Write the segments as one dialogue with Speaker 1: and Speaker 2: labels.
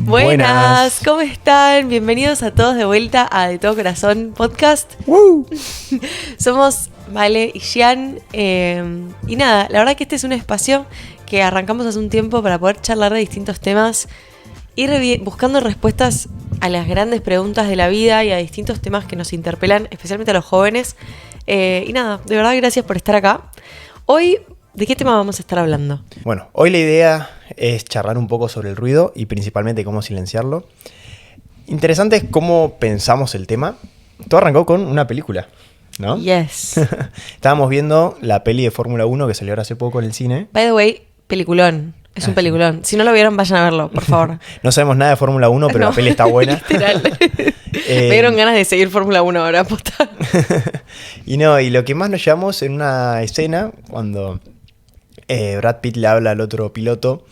Speaker 1: Buenas, ¿cómo están? Bienvenidos a todos de vuelta a De Todo Corazón Podcast. Somos Vale y Gian. Y nada, la verdad que este es un espacio que arrancamos hace un tiempo para poder charlar de distintos temas, ir buscando respuestas a las grandes preguntas de la vida y a distintos temas que nos interpelan, especialmente a los jóvenes. Y nada, de verdad gracias por estar acá. Hoy, ¿de qué tema vamos a estar hablando?
Speaker 2: Bueno, hoy la idea es charlar un poco sobre el ruido y principalmente cómo silenciarlo. Interesante es cómo pensamos el tema. Todo arrancó con una película, ¿no?
Speaker 1: Yes.
Speaker 2: Estábamos viendo la peli de Fórmula 1 que salió hace poco en el cine.
Speaker 1: By the way, peliculón. Es un peliculón. Si no lo vieron, vayan a verlo, por favor.
Speaker 2: No sabemos nada de Fórmula 1, pero
Speaker 1: no,
Speaker 2: la peli está buena.
Speaker 1: Literal. Me dieron ganas de seguir Fórmula 1 ahora, posta.
Speaker 2: Y lo que más nos llevamos en una escena, cuando Brad Pitt le habla al otro piloto,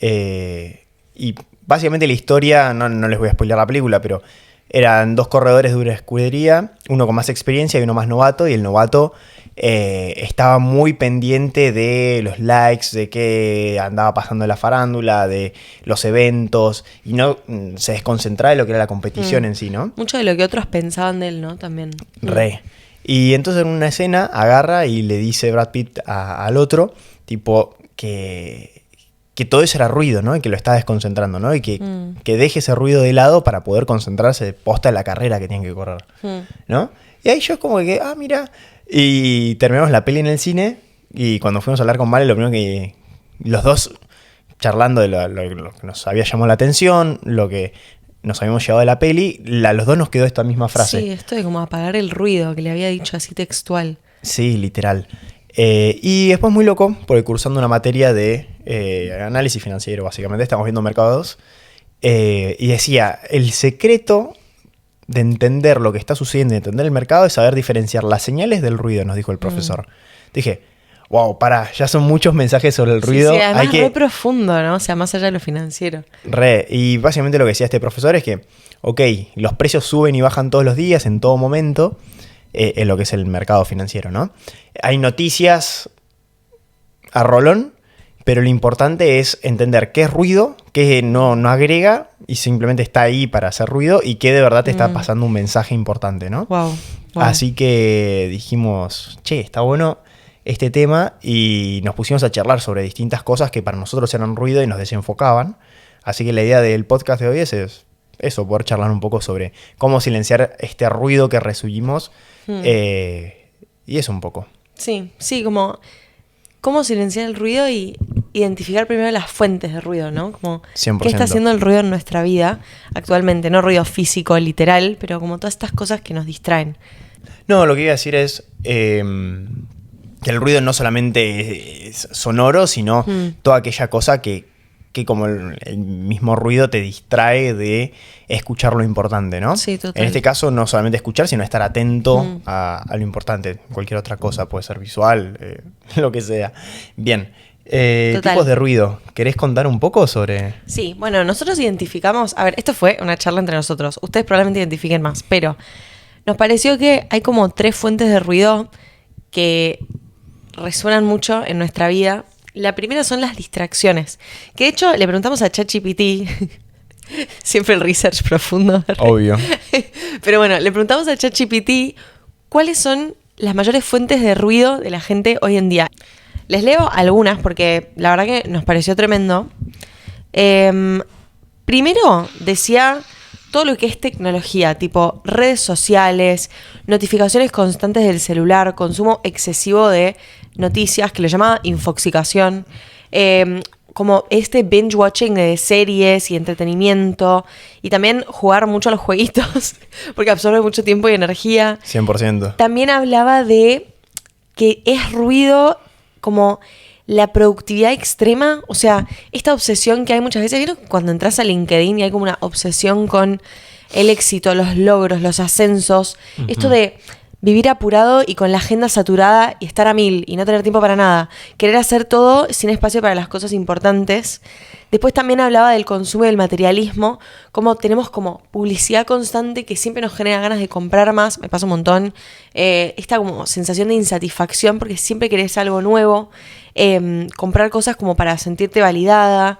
Speaker 2: y básicamente la historia, no les voy a spoiler la película, pero eran dos corredores de una escudería, uno con más experiencia y uno más novato, y el novato estaba muy pendiente de los likes, de qué andaba pasando en la farándula, de los eventos, y no se desconcentraba de lo que era la competición en sí, ¿no?
Speaker 1: Mucho de lo que otros pensaban de él, ¿no? También.
Speaker 2: Re. Y entonces en una escena agarra y le dice Brad Pitt al otro, tipo, que todo eso era ruido, ¿no? Y que lo estaba desconcentrando, ¿no? Y que deje ese ruido de lado para poder concentrarse posta en la carrera que tienen que correr, ¿no? Y ahí yo es como que, mira. Y terminamos la peli en el cine y cuando fuimos a hablar con Vale, lo primero que los dos charlando de lo que nos había llamado la atención, lo que nos habíamos llevado de la peli, los dos nos quedó esta misma frase.
Speaker 1: Sí, esto de como apagar el ruido que le había dicho así textual.
Speaker 2: Sí, literal. Y después muy loco, porque cursando una materia de análisis financiero, básicamente, estamos viendo mercados, y decía, el secreto de entender lo que está sucediendo y entender el mercado es saber diferenciar las señales del ruido, nos dijo el profesor. Dije, wow, ya son muchos mensajes sobre el ruido.
Speaker 1: Sí, además re profundo, ¿no? O sea, más allá de lo financiero.
Speaker 2: Y básicamente lo que decía este profesor es que, ok, los precios suben y bajan todos los días, en todo momento, en lo que es el mercado financiero, ¿no? Hay noticias a rolón, pero lo importante es entender qué es ruido, qué no agrega y simplemente está ahí para hacer ruido y qué de verdad te está pasando un mensaje importante, ¿no?
Speaker 1: Wow.
Speaker 2: Así que dijimos, está bueno este tema y nos pusimos a charlar sobre distintas cosas que para nosotros eran ruido y nos desenfocaban. Así que la idea del podcast de hoy es eso, poder charlar un poco sobre cómo silenciar este ruido que recibimos y eso un poco.
Speaker 1: Sí, como cómo silenciar el ruido y identificar primero las fuentes de ruido, ¿no? Como
Speaker 2: 100%.
Speaker 1: qué está haciendo el ruido en nuestra vida actualmente, no ruido físico, literal, pero como todas estas cosas que nos distraen.
Speaker 2: No, lo que iba a decir es que el ruido no solamente es sonoro, sino toda aquella cosa que como el mismo ruido te distrae de escuchar lo importante, ¿no?
Speaker 1: Sí, total.
Speaker 2: En este caso, no solamente escuchar, sino estar atento a lo importante. Cualquier otra cosa, puede ser visual, lo que sea. Bien, tipos de ruido. ¿Querés contar un poco sobre...?
Speaker 1: Sí, bueno, nosotros identificamos... A ver, esto fue una charla entre nosotros. Ustedes probablemente identifiquen más, pero nos pareció que hay como 3 fuentes de ruido que resuenan mucho en nuestra vida. La primera son las distracciones. Que de hecho le preguntamos a ChatGPT, siempre el research profundo.
Speaker 2: Obvio.
Speaker 1: Pero bueno, le preguntamos a ChatGPT cuáles son las mayores fuentes de ruido de la gente hoy en día. Les leo algunas porque la verdad que nos pareció tremendo. Primero decía todo lo que es tecnología, tipo redes sociales, notificaciones constantes del celular, consumo excesivo de noticias, que lo llama infoxicación, como binge watching de series y entretenimiento, y también jugar mucho a los jueguitos, porque absorbe mucho tiempo y energía.
Speaker 2: 100%.
Speaker 1: También hablaba de que es ruido como la productividad extrema, o sea, esta obsesión que hay muchas veces, ¿vieron? Cuando entras a LinkedIn y hay como una obsesión con el éxito, los logros, los ascensos, esto de vivir apurado y con la agenda saturada y estar a 1000 y no tener tiempo para nada, querer hacer todo sin espacio para las cosas importantes. Después también hablaba del consumo y del materialismo, cómo tenemos como publicidad constante que siempre nos genera ganas de comprar más, me pasa un montón, esta como sensación de insatisfacción porque siempre querés algo nuevo, comprar cosas como para sentirte validada.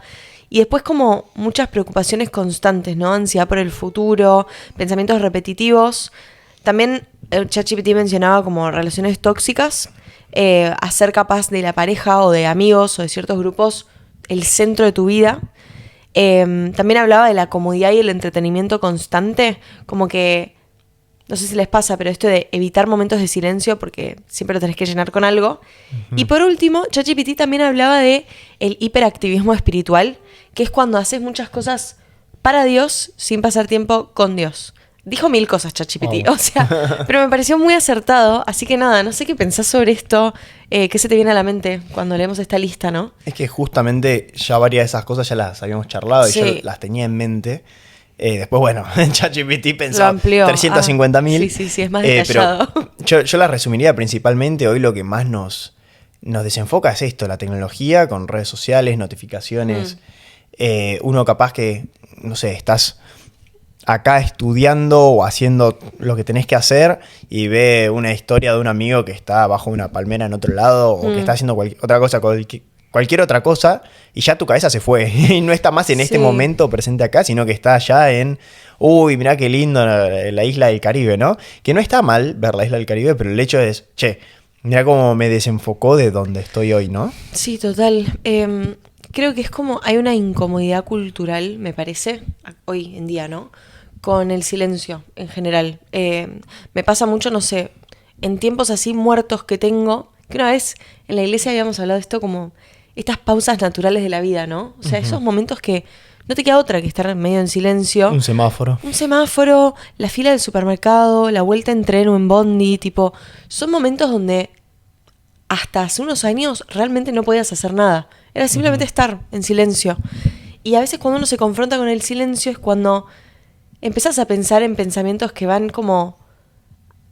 Speaker 1: Y después como muchas preocupaciones constantes, ¿no? Ansiedad por el futuro, pensamientos repetitivos. También el ChatGPT mencionaba como relaciones tóxicas, hacer capaz de la pareja o de amigos o de ciertos grupos el centro de tu vida. También hablaba de la comodidad y el entretenimiento constante, como que, no sé si les pasa, pero esto de evitar momentos de silencio porque siempre lo tenés que llenar con algo. Uh-huh. Y por último, ChatGPT también hablaba de el hiperactivismo espiritual, que es cuando haces muchas cosas para Dios sin pasar tiempo con Dios. Dijo 1000 cosas ChatGPT, o sea, pero me pareció muy acertado, así que nada, no sé qué pensás sobre esto, qué se te viene a la mente cuando leemos esta lista, ¿no?
Speaker 2: Es que justamente ya varias de esas cosas ya las habíamos charlado
Speaker 1: Sí.
Speaker 2: y yo las tenía en mente. Después, bueno, en ChatGPT pensaba 350.000.
Speaker 1: Sí, es más detallado.
Speaker 2: Pero yo las resumiría principalmente. Hoy lo que más nos desenfoca es esto, la tecnología con redes sociales, notificaciones. Uno capaz que, no sé, estás acá estudiando o haciendo lo que tenés que hacer y ve una historia de un amigo que está bajo una palmera en otro lado o que está haciendo cualquier otra cosa y ya tu cabeza se fue y no está más en este momento presente acá, sino que está ya en, uy, mirá qué lindo la isla del Caribe, ¿no? Que no está mal ver la isla del Caribe, pero el hecho es, mirá cómo me desenfocó de donde estoy hoy, ¿no?
Speaker 1: Sí, total. Creo que es como, hay una incomodidad cultural, me parece, hoy en día, ¿no? Con el silencio en general. Me pasa mucho, no sé, en tiempos así muertos que tengo, que una vez en la iglesia habíamos hablado de esto como estas pausas naturales de la vida, ¿no? O sea, esos momentos que no te queda otra que estar medio en silencio.
Speaker 2: Un semáforo,
Speaker 1: la fila del supermercado, la vuelta en tren o en bondi, tipo, son momentos donde hasta hace unos años realmente no podías hacer nada. Era simplemente estar en silencio. Y a veces cuando uno se confronta con el silencio es cuando empezás a pensar en pensamientos que van como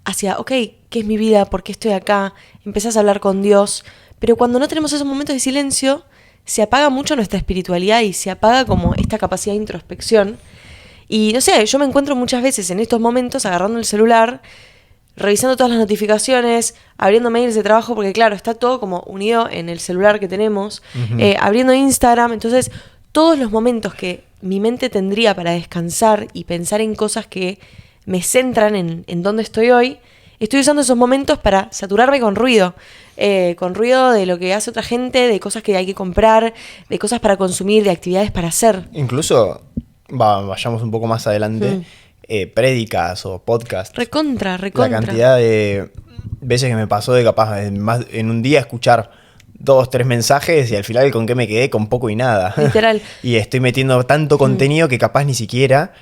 Speaker 1: hacia, ok, ¿qué es mi vida? ¿Por qué estoy acá? Empezás a hablar con Dios. Pero cuando no tenemos esos momentos de silencio, se apaga mucho nuestra espiritualidad y se apaga como esta capacidad de introspección. Y no sé, yo me encuentro muchas veces en estos momentos agarrando el celular, revisando todas las notificaciones, abriendo mails de trabajo, porque claro, está todo como unido en el celular que tenemos, abriendo Instagram. Entonces, todos los momentos que mi mente tendría para descansar y pensar en cosas que me centran en dónde estoy hoy, estoy usando esos momentos para saturarme con ruido de lo que hace otra gente, de cosas que hay que comprar, de cosas para consumir, de actividades para hacer.
Speaker 2: Incluso, vayamos un poco más adelante, prédicas o podcasts.
Speaker 1: Recontra.
Speaker 2: La cantidad de veces que me pasó de capaz en un día escuchar 2, 3 mensajes y al final con qué me quedé, con poco y nada.
Speaker 1: Literal.
Speaker 2: Y estoy metiendo tanto contenido que capaz ni siquiera,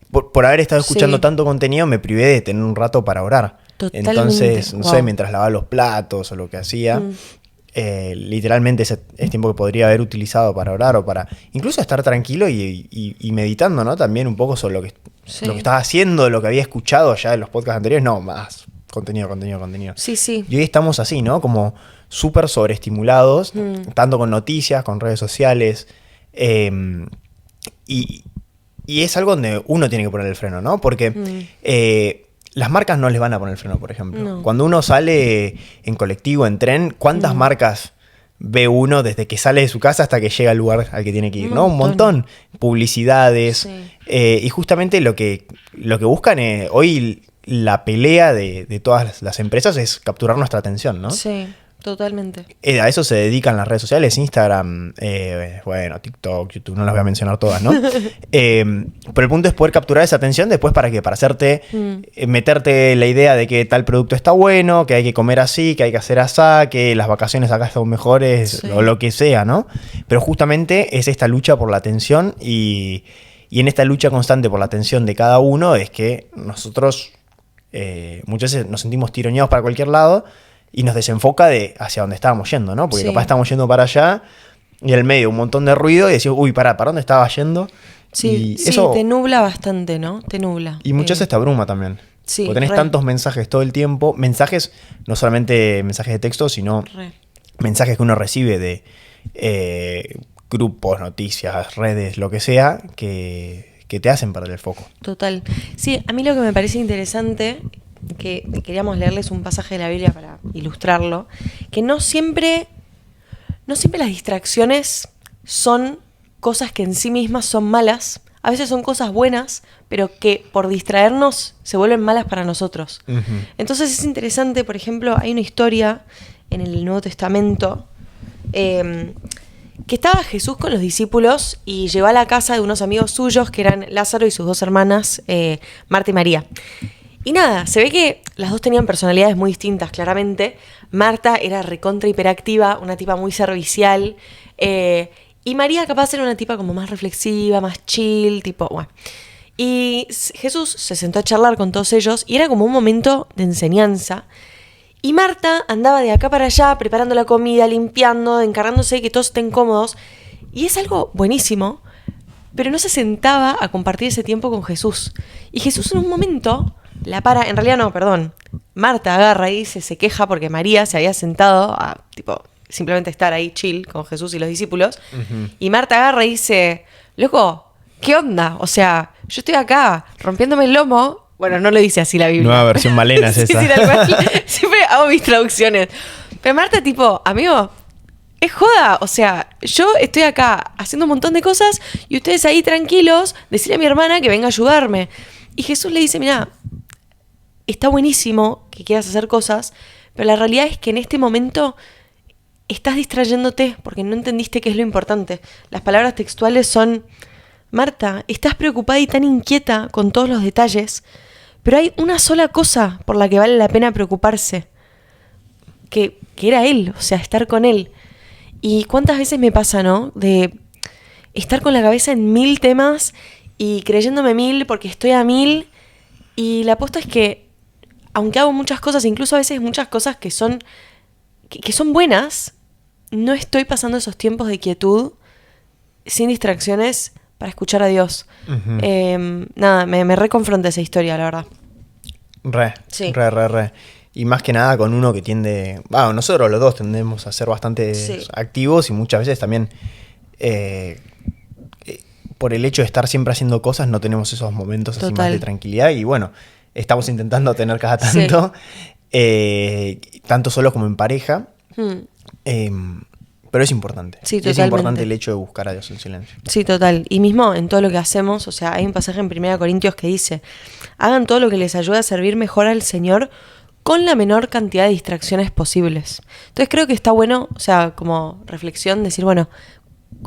Speaker 2: por haber estado escuchando tanto contenido, me privé de tener un rato para orar.
Speaker 1: Totalmente.
Speaker 2: Entonces, no sé, mientras lavaba los platos o lo que hacía, literalmente es tiempo que podría haber utilizado para orar o para incluso estar tranquilo y meditando, ¿no? También un poco sobre lo que estaba haciendo, lo que había escuchado ya en los podcasts anteriores. No, más contenido.
Speaker 1: Sí.
Speaker 2: Y hoy estamos así, ¿no? Como súper sobreestimulados, tanto con noticias, con redes sociales. Y es algo donde uno tiene que poner el freno, ¿no? Porque las marcas no les van a poner el freno, por ejemplo.
Speaker 1: No.
Speaker 2: Cuando uno sale en colectivo, en tren, ¿cuántas marcas ve uno desde que sale de su casa hasta que llega al lugar al que tiene que ir? ¿No? Un montón. Publicidades.
Speaker 1: Sí.
Speaker 2: Y justamente lo que buscan hoy, la pelea de todas las empresas es capturar nuestra atención, ¿no?
Speaker 1: Sí, totalmente.
Speaker 2: A eso se dedican las redes sociales, Instagram, TikTok, YouTube, no las voy a mencionar todas, ¿no? Pero el punto es poder capturar esa atención después para qué, para hacerte, meterte la idea de que tal producto está bueno, que hay que comer así, que hay que hacer asá, que las vacaciones acá son mejores, o lo que sea, ¿no? Pero justamente es esta lucha por la atención y en esta lucha constante por la atención de cada uno es que nosotros muchas veces nos sentimos tironeados para cualquier lado y nos desenfoca de hacia dónde estábamos yendo, ¿no? Porque capaz estamos yendo para allá y en el medio un montón de ruido y decimos, uy, ¿para dónde estaba yendo?
Speaker 1: Sí,
Speaker 2: y eso,
Speaker 1: te nubla bastante, ¿no? Te nubla.
Speaker 2: Y muchas veces te abruma también.
Speaker 1: Sí,
Speaker 2: porque tenés tantos mensajes todo el tiempo. Mensajes, no solamente mensajes de texto, sino mensajes que uno recibe de grupos, noticias, redes, lo que sea, que te hacen perder el foco.
Speaker 1: Total. Sí, a mí lo que me parece interesante, que queríamos leerles un pasaje de la Biblia para ilustrarlo, que no siempre las distracciones son cosas que en sí mismas son malas, a veces son cosas buenas, pero que por distraernos se vuelven malas para nosotros.
Speaker 2: Ujú.
Speaker 1: Entonces es interesante, por ejemplo, hay una historia en el Nuevo Testamento que estaba Jesús con los discípulos y llegó a la casa de unos amigos suyos que eran Lázaro y sus dos hermanas, Marta y María. Y nada, se ve que las dos tenían personalidades muy distintas, claramente. Marta era recontra hiperactiva, una tipa muy servicial, y María capaz era una tipa como más reflexiva, más chill, tipo, bueno. Y Jesús se sentó a charlar con todos ellos y era como un momento de enseñanza. Y Marta andaba de acá para allá preparando la comida, limpiando, encargándose de que todos estén cómodos. Y es algo buenísimo, pero no se sentaba a compartir ese tiempo con Jesús. Y Jesús en un momento la para, en realidad no, perdón. Marta agarra y se queja porque María se había sentado a, tipo, simplemente estar ahí chill con Jesús y los discípulos. Uh-huh. Y Marta agarra y dice, loco, ¿qué onda? O sea, yo estoy acá rompiéndome el lomo. Bueno, no lo dice así la Biblia.
Speaker 2: Nueva versión Malena es esa.
Speaker 1: Sí, tal cual. Siempre hago mis traducciones. Pero Marta, tipo, amigo, es joda. O sea, yo estoy acá haciendo un montón de cosas y ustedes ahí tranquilos, decirle a mi hermana que venga a ayudarme. Y Jesús le dice, mira, está buenísimo que quieras hacer cosas, pero la realidad es que en este momento estás distrayéndote porque no entendiste qué es lo importante. Las palabras textuales son, Marta, estás preocupada y tan inquieta con todos los detalles, pero hay una sola cosa por la que vale la pena preocuparse, que era él, o sea, estar con él. Y cuántas veces me pasa, ¿no? De estar con la cabeza en 1000 temas y creyéndome 1000 porque estoy a 1000, y la aposta es que aunque hago muchas cosas, incluso a veces muchas cosas que son buenas, no estoy pasando esos tiempos de quietud sin distracciones para escuchar a Dios. Uh-huh. Nada, me reconfronta esa historia, la verdad.
Speaker 2: Sí. Re. Y más que nada con uno que tiende... Bueno, nosotros los dos tendemos a ser bastante activos y muchas veces también por el hecho de estar siempre haciendo cosas no tenemos esos momentos así más de tranquilidad. Y bueno, estamos intentando tener cada tanto, tanto solos como en pareja. Pero es importante.
Speaker 1: Sí, totalmente.
Speaker 2: Es importante el hecho de buscar a Dios en silencio.
Speaker 1: Sí, total. Y mismo en todo lo que hacemos, o sea, hay un pasaje en 1 Corintios que dice, hagan todo lo que les ayude a servir mejor al Señor con la menor cantidad de distracciones posibles. Entonces creo que está bueno, o sea, como reflexión, decir, bueno,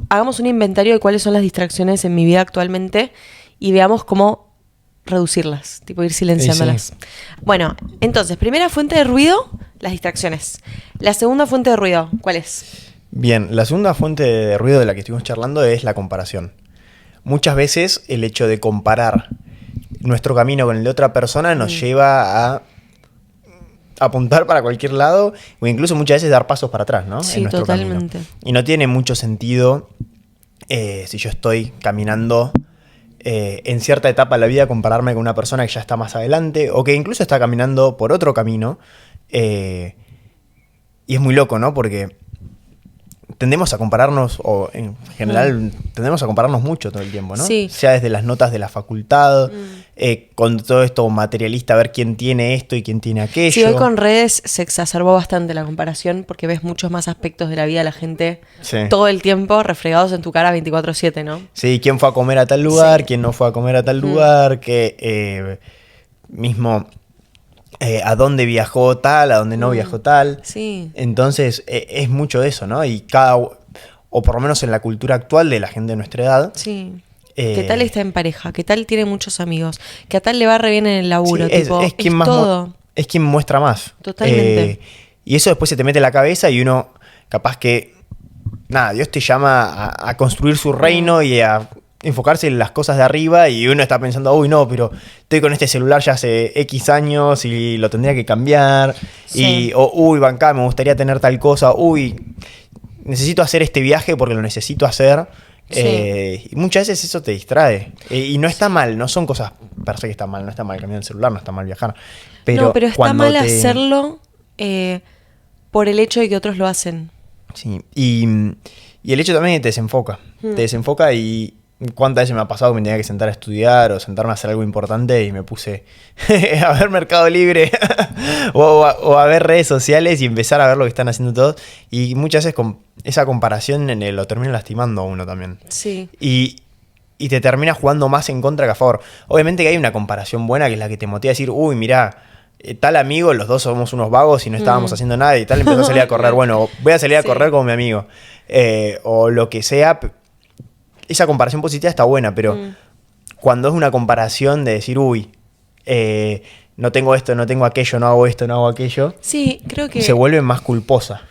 Speaker 1: hagamos un inventario de cuáles son las distracciones en mi vida actualmente y veamos cómo reducirlas, tipo ir silenciándolas. Sí. Bueno, entonces, primera fuente de ruido, las distracciones. La segunda fuente de ruido, ¿cuál es?
Speaker 2: Bien, la segunda fuente de ruido de la que estuvimos charlando es la comparación. Muchas veces el hecho de comparar nuestro camino con el de otra persona nos lleva a apuntar para cualquier lado o incluso muchas veces dar pasos para atrás, ¿no?
Speaker 1: Sí,
Speaker 2: en nuestro
Speaker 1: totalmente.
Speaker 2: camino. Y no tiene mucho sentido si yo estoy caminando en cierta etapa de la vida compararme con una persona que ya está más adelante o que incluso está caminando por otro camino. Y es muy loco, ¿no? Porque tendemos a compararnos, o en general tendemos a compararnos mucho todo el tiempo, ¿no?
Speaker 1: Sí.
Speaker 2: Sea desde las notas de la facultad, con todo esto materialista, ver quién tiene esto y quién tiene aquello.
Speaker 1: Sí, hoy con redes se exacerbó bastante la comparación porque ves muchos más aspectos de la vida de la gente todo el tiempo refregados en tu cara 24/7, ¿no?
Speaker 2: Sí, quién fue a comer a tal lugar, quién no fue a comer a tal lugar, que mismo... a dónde viajó tal, a dónde no viajó tal.
Speaker 1: Sí.
Speaker 2: Entonces, es mucho de eso, ¿no? Y o por lo menos en la cultura actual de la gente de nuestra edad.
Speaker 1: Sí. ¿Qué tal está en pareja? ¿Qué tal tiene muchos amigos? ¿Qué tal le va re bien en el laburo?
Speaker 2: Sí,
Speaker 1: tipo,
Speaker 2: es quien más
Speaker 1: todo.
Speaker 2: Es quien muestra más.
Speaker 1: Totalmente.
Speaker 2: Y eso después se te mete en la cabeza y uno, capaz que, nada, Dios te llama a construir su reino y a enfocarse en las cosas de arriba y uno está pensando, uy, no, pero estoy con este celular ya hace X años y lo tendría que cambiar.
Speaker 1: Sí.
Speaker 2: Uy, bancá, me gustaría tener tal cosa. Uy, necesito hacer este viaje porque lo necesito hacer. Sí. Y muchas veces eso te distrae. Y no está mal, no son cosas per se que están mal. No está mal cambiar el celular, no está mal viajar.
Speaker 1: Pero está mal hacerlo por el hecho de que otros lo hacen.
Speaker 2: Sí, y el hecho también que te desenfoca. Te desenfoca y... ¿Cuántas veces me ha pasado que me tenía que sentar a estudiar o sentarme a hacer algo importante y me puse a ver Mercado Libre o a ver redes sociales y empezar a ver lo que están haciendo todos? Y muchas veces esa comparación lo termina lastimando a uno también.
Speaker 1: Sí.
Speaker 2: Y te termina jugando más en contra que a favor. Obviamente que hay una comparación buena que es la que te motiva a decir, uy, mirá, tal amigo, los dos somos unos vagos y no estábamos haciendo nada y tal, empezó a salir a correr. Bueno, voy a salir a correr como mi amigo. O lo que sea. Esa comparación positiva está buena, pero cuando es una comparación de decir, uy, no tengo esto, no tengo aquello, no hago esto, no hago aquello,
Speaker 1: Sí, creo que...
Speaker 2: se vuelve más culposa.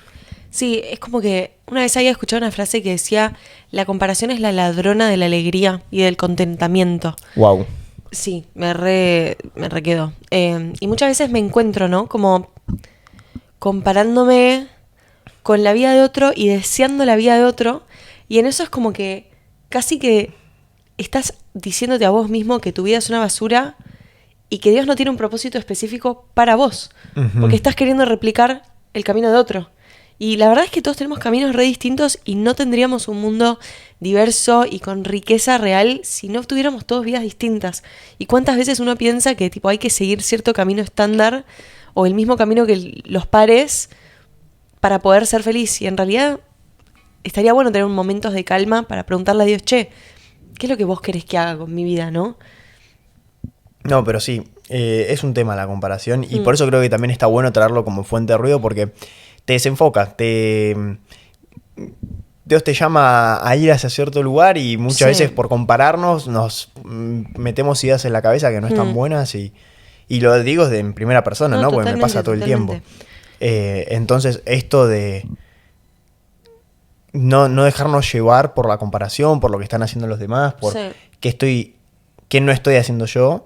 Speaker 1: Sí, es como que una vez había escuchado una frase que decía, la comparación es la ladrona de la alegría y del contentamiento.
Speaker 2: Wow.
Speaker 1: Sí, me re quedó. Y muchas veces me encuentro, ¿no? Como comparándome con la vida de otro y deseando la vida de otro. Y en eso es como que casi que estás diciéndote a vos mismo que tu vida es una basura y que Dios no tiene un propósito específico para vos. Porque estás queriendo replicar el camino de otro. Y la verdad es que todos tenemos caminos re distintos y no tendríamos un mundo diverso y con riqueza real si no tuviéramos todos vidas distintas. ¿Y cuántas veces uno piensa que tipo hay que seguir cierto camino estándar o el mismo camino que los pares para poder ser feliz? Y en realidad estaría bueno tener momentos de calma para preguntarle a Dios, che, ¿qué es lo que vos querés que haga con mi vida, no?
Speaker 2: No, pero sí, es un tema la comparación y por eso creo que también está bueno traerlo como fuente de ruido porque te desenfoca, Dios te llama a ir hacia cierto lugar y muchas veces por compararnos nos metemos ideas en la cabeza que no están buenas y lo digo en primera persona, ¿no? Porque me pasa todo el tiempo. Entonces esto de no dejarnos llevar por la comparación, por lo que están haciendo los demás, por qué no estoy haciendo yo,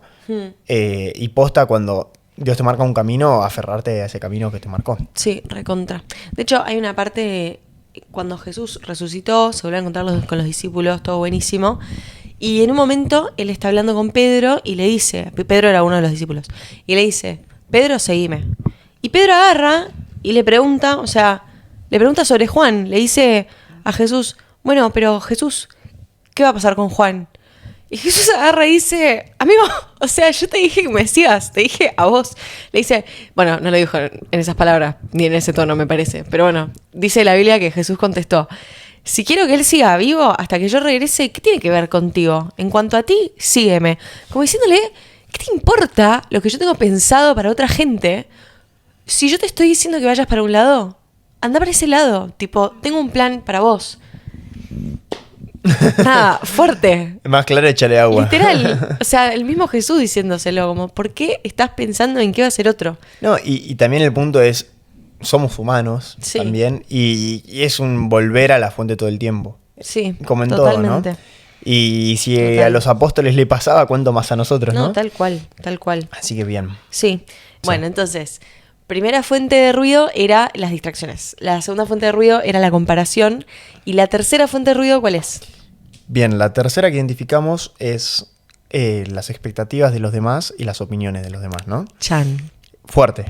Speaker 2: y posta cuando Dios te marca un camino, aferrarte a ese camino que te marcó.
Speaker 1: Sí, recontra. De hecho, hay una parte cuando Jesús resucitó, se volvió a encontrar con los discípulos, todo buenísimo. Y en un momento él está hablando con Pedro y le dice, Pedro era uno de los discípulos, y le dice, Pedro, seguime. Y Pedro agarra y le pregunta, le pregunta sobre Juan. Le dice a Jesús, bueno, pero Jesús, ¿qué va a pasar con Juan? Y Jesús agarra y dice, amigo, yo te dije que me sigas, te dije a vos. Le dice, bueno, no lo dijo en esas palabras, ni en ese tono me parece, pero bueno, dice la Biblia que Jesús contestó, si quiero que él siga vivo hasta que yo regrese, ¿qué tiene que ver contigo? En cuanto a ti, sígueme. Como diciéndole, ¿qué te importa lo que yo tengo pensado para otra gente? Si yo te estoy diciendo que vayas para un lado, anda para ese lado. Tipo, tengo un plan para vos. Nada, fuerte.
Speaker 2: Más claro, échale agua.
Speaker 1: Literal. El mismo Jesús diciéndoselo, como, ¿por qué estás pensando en qué va a ser otro?
Speaker 2: No, y también el punto es, somos humanos también, y es un volver a la fuente todo el tiempo.
Speaker 1: Sí,
Speaker 2: como en
Speaker 1: totalmente.
Speaker 2: Todo, ¿no? Y si a los apóstoles le pasaba, ¿cuánto más a nosotros, no?
Speaker 1: No, tal cual.
Speaker 2: Así que bien.
Speaker 1: Sí. Bueno, entonces, primera fuente de ruido era las distracciones. La segunda fuente de ruido era la comparación. Y la tercera fuente de ruido, ¿cuál es?
Speaker 2: Bien, la tercera que identificamos es las expectativas de los demás y las opiniones de los demás, ¿no?
Speaker 1: Chan.
Speaker 2: Fuerte.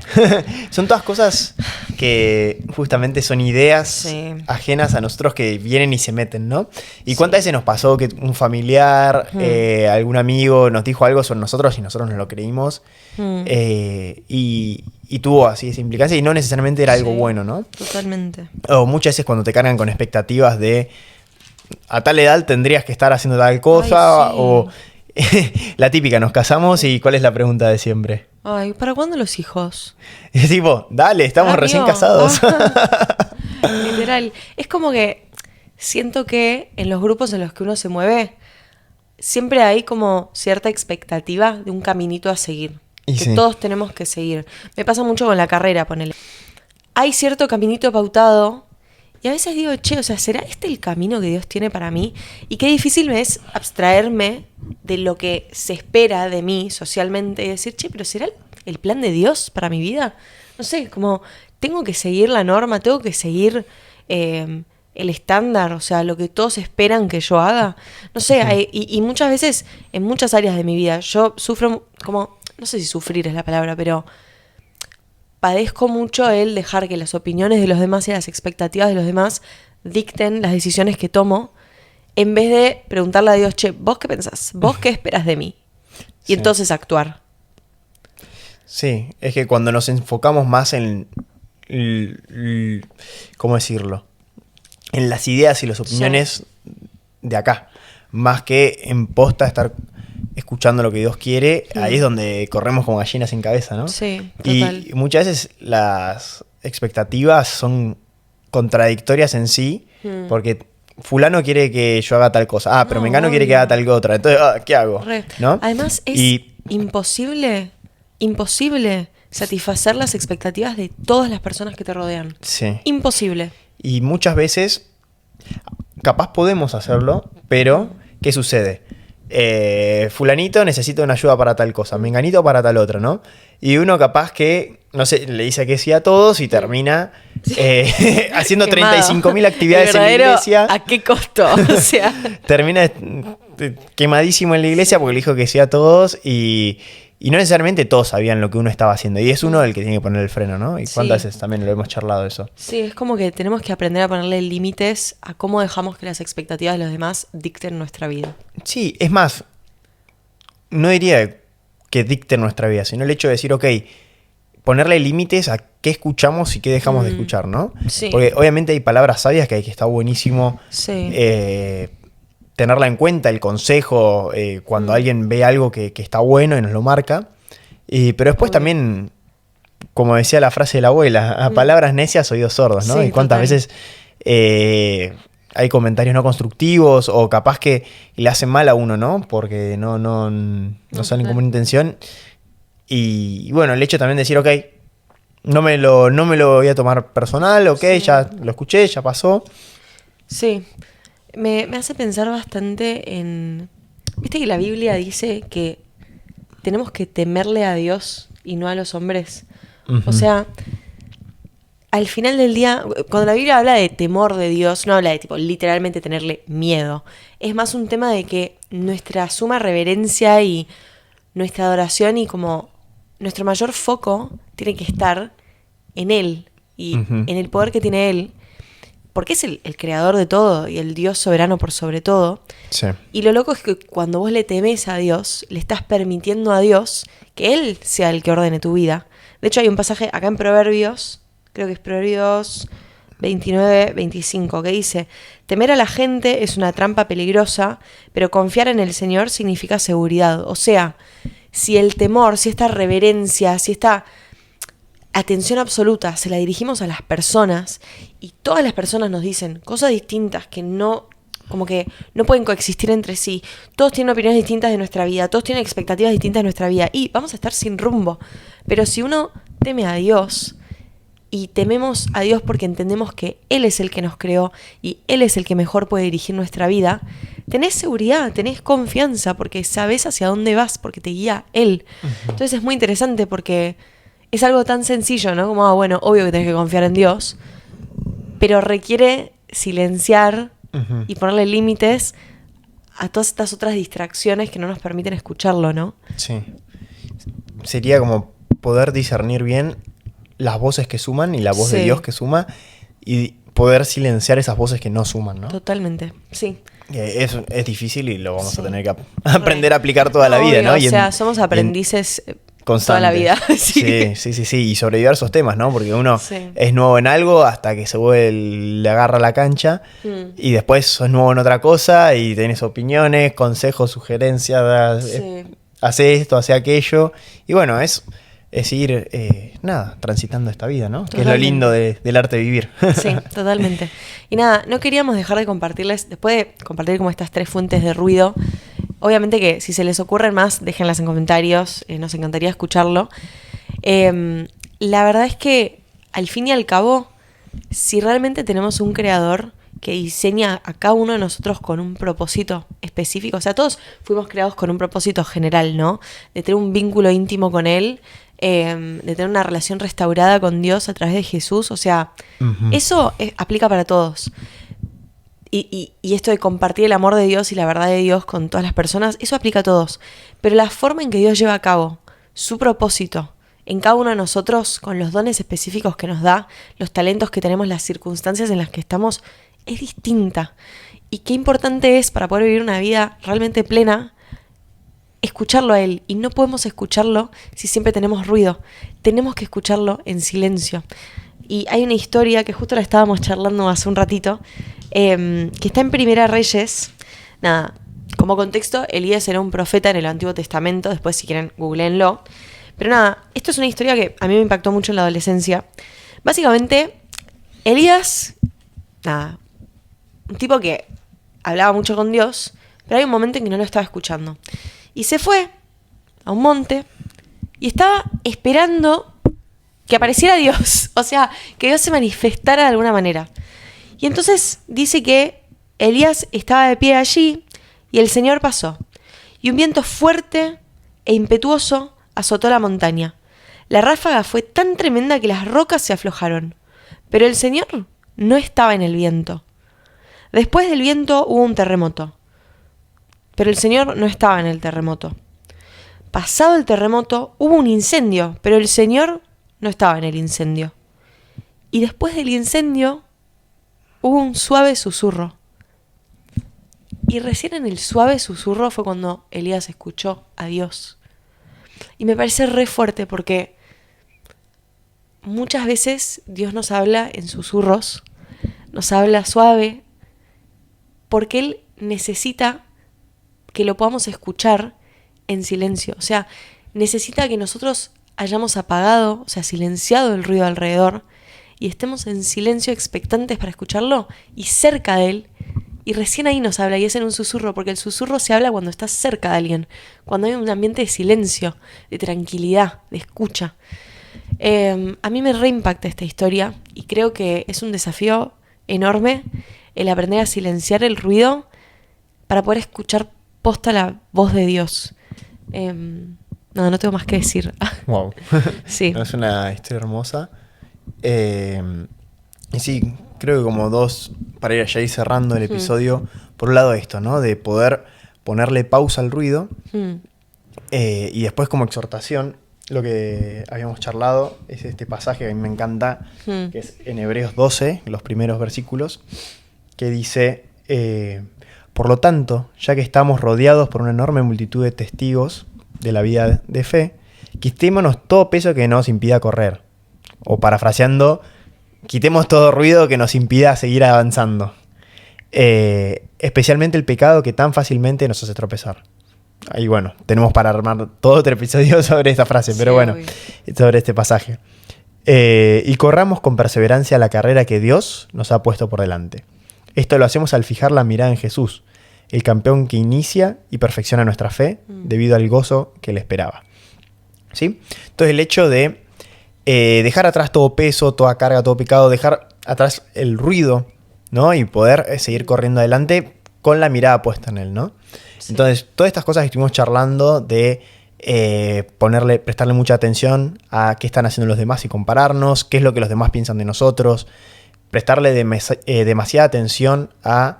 Speaker 2: Son todas cosas que justamente son ideas ajenas a nosotros que vienen y se meten, ¿no? ¿Y cuántas veces nos pasó que un familiar, algún amigo nos dijo algo sobre nosotros y nosotros no lo creímos? Y tuvo así esa implicancia y no necesariamente era algo bueno, ¿no?
Speaker 1: Totalmente.
Speaker 2: O muchas veces cuando te cargan con expectativas de a tal edad tendrías que estar haciendo tal cosa. Ay, sí. O la típica, nos casamos y ¿cuál es la pregunta de siempre?
Speaker 1: Ay, ¿para cuándo los hijos?
Speaker 2: Es tipo, dale, estamos recién casados.
Speaker 1: Literal. Es como que siento que en los grupos en los que uno se mueve, siempre hay como cierta expectativa de un caminito a seguir. Y que todos tenemos que seguir. Me pasa mucho con la carrera, ponele. Hay cierto caminito pautado y a veces digo, che, ¿será este el camino que Dios tiene para mí? Y qué difícil me es abstraerme de lo que se espera de mí socialmente y decir, che, ¿pero será el plan de Dios para mi vida? No sé, como tengo que seguir la norma, tengo que seguir el estándar, lo que todos esperan que yo haga. No sé, y muchas veces en muchas áreas de mi vida yo sufro como, no sé si sufrir es la palabra, pero padezco mucho el dejar que las opiniones de los demás y las expectativas de los demás dicten las decisiones que tomo, en vez de preguntarle a Dios, che, ¿vos qué pensás? ¿Vos qué esperás de mí? Y entonces actuar.
Speaker 2: Sí, es que cuando nos enfocamos más en, ¿cómo decirlo? en las ideas y las opiniones de acá, más que en posta estar escuchando lo que Dios quiere. Ahí es donde corremos como gallinas sin cabeza, ¿no?
Speaker 1: Sí, total.
Speaker 2: Y muchas veces las expectativas son contradictorias en sí, porque fulano quiere que yo haga tal cosa, pero
Speaker 1: No,
Speaker 2: mengano quiere que
Speaker 1: obvio.
Speaker 2: haga tal otra, entonces, ¿qué hago? ¿No?
Speaker 1: Además es imposible satisfacer las expectativas de todas las personas que te rodean.
Speaker 2: Sí.
Speaker 1: Imposible.
Speaker 2: Y muchas veces, capaz podemos hacerlo, pero ¿qué sucede? Fulanito necesita una ayuda para tal cosa, menganito para tal otra, ¿no? Y uno capaz que, no sé, le dice que sí a todos y termina haciendo
Speaker 1: Quemado.
Speaker 2: 35.000 actividades en la iglesia.
Speaker 1: ¿A qué costo? O sea,
Speaker 2: Termina quemadísimo en la iglesia porque le dijo que sí a todos y no necesariamente todos sabían lo que uno estaba haciendo. Y es uno el que tiene que poner el freno, ¿no? Y cuántas veces también lo hemos charlado eso.
Speaker 1: sí, es como que tenemos que aprender a ponerle límites a cómo dejamos que las expectativas de los demás dicten nuestra vida.
Speaker 2: Sí, es más, no diría que dicte nuestra vida, sino el hecho de decir, ok, ponerle límites a qué escuchamos y qué dejamos de escuchar, ¿no?
Speaker 1: Sí.
Speaker 2: Porque obviamente hay palabras sabias que está buenísimo
Speaker 1: Sí.
Speaker 2: tenerla en cuenta, el consejo, cuando alguien ve algo que está bueno y nos lo marca. Pero después también, como decía la frase de la abuela, a palabras necias, oídos sordos, ¿no?
Speaker 1: Sí,
Speaker 2: Y cuántas
Speaker 1: total.
Speaker 2: veces hay comentarios no constructivos o capaz que le hacen mal a uno, ¿no? Porque no salen con buena intención. Y bueno, el hecho también de decir, ok, no me lo voy a tomar personal, ok, ya lo escuché, ya pasó.
Speaker 1: Sí, me hace pensar bastante en... Viste que la Biblia dice que tenemos que temerle a Dios y no a los hombres. O sea, al final del día, cuando la Biblia habla de temor de Dios, no habla de tipo literalmente tenerle miedo. Es más un tema de que nuestra suma reverencia y nuestra adoración y como nuestro mayor foco tiene que estar en Él y en el poder que tiene Él. Porque es el creador de todo y el Dios soberano por sobre todo.
Speaker 2: Sí.
Speaker 1: Y lo loco es que cuando vos le temes a Dios, le estás permitiendo a Dios que Él sea el que ordene tu vida. De hecho, hay un pasaje acá en Proverbios, creo que es Proverbios 29-25, que dice: temer a la gente es una trampa peligrosa, pero confiar en el Señor significa seguridad. O sea, si el temor, si esta reverencia, si esta atención absoluta se la dirigimos a las personas y todas las personas nos dicen cosas distintas que no, como que no pueden coexistir entre sí, todos tienen opiniones distintas de nuestra vida, todos tienen expectativas distintas de nuestra vida y vamos a estar sin rumbo. Pero si uno teme a Dios y tememos a Dios porque entendemos que Él es el que nos creó y Él es el que mejor puede dirigir nuestra vida, tenés seguridad, tenés confianza porque sabés hacia dónde vas, porque te guía Él. Entonces es muy interesante porque es algo tan sencillo, ¿no? Como, bueno, obvio que tenés que confiar en Dios, pero requiere silenciar y ponerle límites a todas estas otras distracciones que no nos permiten escucharlo, ¿no?
Speaker 2: Sí. Sería como poder discernir bien las voces que suman y la voz de Dios que suma y poder silenciar esas voces que no suman, ¿no?
Speaker 1: Totalmente, sí.
Speaker 2: Es difícil y lo vamos a tener que aprender a aplicar toda la vida,
Speaker 1: Obvio,
Speaker 2: ¿no?
Speaker 1: O sea, somos aprendices toda la vida.
Speaker 2: Sí. Y sobre diversos temas, ¿no? Porque uno es nuevo en algo hasta que se vuelve, le agarra la cancha y después sos nuevo en otra cosa y tenés opiniones, consejos, sugerencias, hace esto, hace aquello. Y bueno, es ir, transitando esta vida, ¿no? Totalmente. Que es lo lindo del arte de vivir.
Speaker 1: Sí, totalmente. Y nada, no queríamos dejar de compartirles, después de compartir como estas 3 fuentes de ruido, obviamente que si se les ocurren más, déjenlas en comentarios, nos encantaría escucharlo. La verdad es que, al fin y al cabo, si realmente tenemos un creador que diseña a cada uno de nosotros con un propósito específico, o sea, todos fuimos creados con un propósito general, ¿no? De tener un vínculo íntimo con Él, de tener una relación restaurada con Dios a través de Jesús, o sea, eso aplica para todos. Y esto de compartir el amor de Dios y la verdad de Dios con todas las personas, eso aplica a todos. Pero la forma en que Dios lleva a cabo su propósito en cada uno de nosotros, con los dones específicos que nos da, los talentos que tenemos, las circunstancias en las que estamos, es distinta. Y qué importante es para poder vivir una vida realmente plena, escucharlo a Él. Y no podemos escucharlo si siempre tenemos ruido. Tenemos que escucharlo en silencio. Y hay una historia que justo la estábamos charlando hace un ratito, que está en Primera Reyes. Nada, como contexto, Elías era un profeta en el Antiguo Testamento. Después, si quieren, googleenlo. Pero nada, esto es una historia que a mí me impactó mucho en la adolescencia. Básicamente, Elías, nada, un tipo que hablaba mucho con Dios, pero hay un momento en que no lo estaba escuchando. Y se fue a un monte y estaba esperando que apareciera Dios. O sea, que Dios se manifestara de alguna manera. Y entonces dice que Elías estaba de pie allí y el Señor pasó. Y un viento fuerte e impetuoso azotó la montaña. La ráfaga fue tan tremenda que las rocas se aflojaron. Pero el Señor no estaba en el viento. Después del viento hubo un terremoto. Pero el Señor no estaba en el terremoto. Pasado el terremoto hubo un incendio, pero el Señor no estaba en el incendio. Y después del incendio hubo un suave susurro. Y recién en el suave susurro fue cuando Elías escuchó a Dios. Y me parece re fuerte porque muchas veces Dios nos habla en susurros, nos habla suave, porque Él necesita que lo podamos escuchar en silencio. O sea, necesita que nosotros hayamos apagado, o sea, silenciado el ruido alrededor y estemos en silencio expectantes para escucharlo y cerca de Él. Y recién ahí nos habla y es en un susurro, porque el susurro se habla cuando estás cerca de alguien, cuando hay un ambiente de silencio, de tranquilidad, de escucha. A mí me reimpacta esta historia y creo que es un desafío enorme el aprender a silenciar el ruido para poder escuchar posta la voz de Dios. No tengo más que decir.
Speaker 2: Wow.
Speaker 1: Sí.
Speaker 2: Es una historia hermosa. Y sí, creo que como dos, para ir allá y cerrando el episodio, por un lado esto, ¿no? De poder ponerle pausa al ruido. Y después como exhortación, lo que habíamos charlado es este pasaje que a mí me encanta, que es en Hebreos 12, los primeros versículos, que dice, por lo tanto, ya que estamos rodeados por una enorme multitud de testigos de la vida de fe, quitémonos todo peso que nos impida correr. O parafraseando, quitemos todo ruido que nos impida seguir avanzando. Especialmente el pecado que tan fácilmente nos hace tropezar. Ahí bueno, tenemos para armar todo otro episodio sobre esta frase, pero bueno, sobre este pasaje. Y corramos con perseverancia la carrera que Dios nos ha puesto por delante. Esto lo hacemos al fijar la mirada en Jesús, el campeón que inicia y perfecciona nuestra fe debido al gozo que le esperaba. ¿Sí? Entonces el hecho de dejar atrás todo peso, toda carga, todo pecado, dejar atrás el ruido, ¿no? Y poder seguir corriendo adelante con la mirada puesta en Él, ¿no? Sí. Entonces, todas estas cosas que estuvimos charlando de prestarle mucha atención a qué están haciendo los demás y compararnos, qué es lo que los demás piensan de nosotros, prestarle demasiada atención a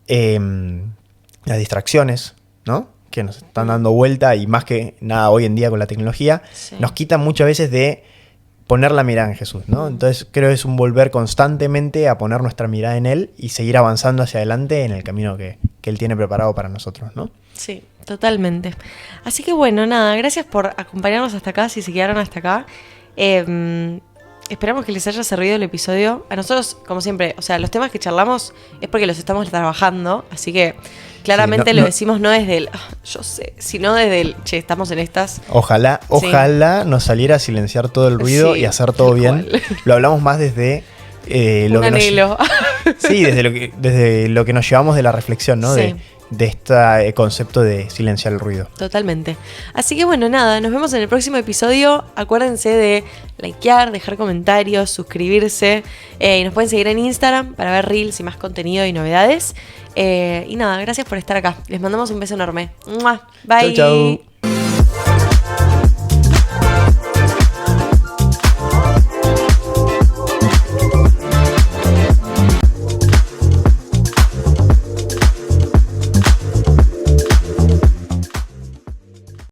Speaker 2: las distracciones, ¿no? Que nos están dando vuelta y más que nada hoy en día con la tecnología, nos quitan muchas veces de poner la mirada en Jesús, ¿no? Entonces creo que es un volver constantemente a poner nuestra mirada en Él y seguir avanzando hacia adelante en el camino que Él tiene preparado para nosotros, ¿no?
Speaker 1: Sí, totalmente. Así que bueno, nada, gracias por acompañarnos hasta acá, si se quedaron hasta acá. Esperamos que les haya servido el episodio. A nosotros, como siempre, o sea, los temas que charlamos es porque los estamos trabajando, así que claramente lo decimos no desde el yo sé, sino desde el che, estamos en estas.
Speaker 2: Ojalá nos saliera a silenciar todo el ruido y hacer todo bien. Lo hablamos más desde lo que
Speaker 1: anhelo.
Speaker 2: Sí, desde lo que nos llevamos de la reflexión, ¿no?
Speaker 1: Sí.
Speaker 2: De este concepto de silenciar el ruido.
Speaker 1: Totalmente. Así que bueno, nada, nos vemos en el próximo episodio. Acuérdense de likear, dejar comentarios, suscribirse. Y nos pueden seguir en Instagram para ver reels y más contenido y novedades. Y nada, gracias por estar acá. Les mandamos un beso enorme. ¡Mua! Bye.
Speaker 2: Chau, chau.